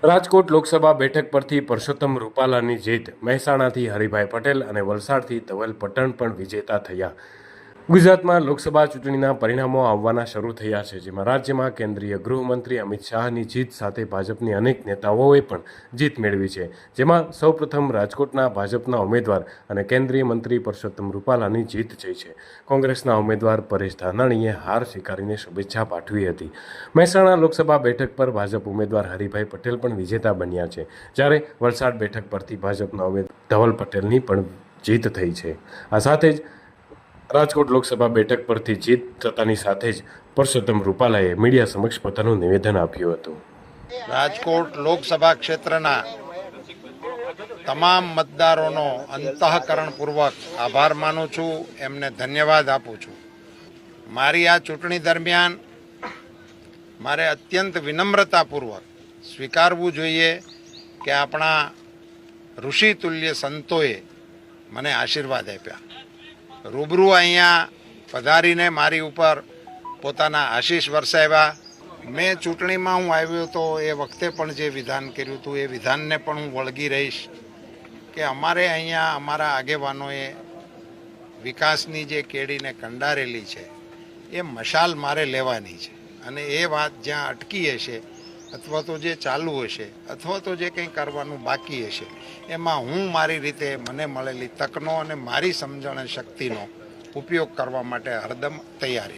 રાજકોટ લોકસભા બેઠક પરથી પરસોત્તમ રૂપાલાની જીત, મહેસાણાથી હરિભાઈ પટેલ અને વલસાડથી ધવલ પટણ પણ વિજેતા થયા। ગુજરાતમાં લોકસભા ચૂંટણીના પરિણામો આવવાના શરૂ થયા છે, જેમાં રાજ્યમાં કેન્દ્રીય ગૃહમંત્રી અમિત શાહની જીત સાથે ભાજપની અનેક નેતાઓએ પણ જીત મેળવી છે, જેમાં સૌપ્રથમ રાજકોટના ભાજપના ઉમેદવાર અને કેન્દ્રીય મંત્રી પરસોત્તમ રૂપાલાની જીત થઈ છે। કોંગ્રેસના ઉમેદવાર પરેશ ધાનાણીએ હાર સ્વીકારીને શુભેચ્છા પાઠવી હતી। મહેસાણા લોકસભા બેઠક પર ભાજપ ઉમેદવાર હરિભાઈ પટેલ પણ વિજેતા બન્યા છે, જ્યારે વલસાડ બેઠક પરથી ભાજપના ઉમેદવાર ધવલ પટેલની પણ જીત થઈ છે। આ સાથે જ રાજકોટ લોકસભા બેઠક પરથી જીત થતાની સાથે જ પરસોત્તમ રૂપાલાએ મીડિયા સમક્ષ પોતાનું નિવેદન આપ્યું હતું। રાજકોટ લોકસભા ક્ષેત્રના તમામ મતદારોનો અંતઃકરણપૂર્વક આભાર માનું છું, એમને ધન્યવાદ આપું છું। મારી આ ચૂંટણી દરમિયાન મારે અત્યંત વિનમ્રતાપૂર્વક સ્વીકારવું જોઈએ કે આપણા ઋષિતુલ્ય સંતોએ મને આશીર્વાદ આપ્યા। રૂબરૂ અહીંયા પધારીને મારી ઉપર પોતાના આશીષ વરસાવ્યા। મેં ચૂંટણીમાં હું આવ્યો તો એ વખતે પણ જે વિધાન કર્યું હતું એ વિધાનને પણ હું વળગી રહીશ કે અમારે અહીંયા અમારા આગેવાનોએ વિકાસની જે કેડીને કંડારેલી છે એ મશાલ મારે લેવાની છે, અને એ વાત જ્યાં અટકી હશે અથવા તો જે ચાલુ હશે અથવા તો જે કંઈ કરવાનું બાકી હશે એમાં હું મારી રીતે મને મળેલી તકનો અને મારી સમજણ શક્તિનો ઉપયોગ કરવા માટે હરદમ તૈયારી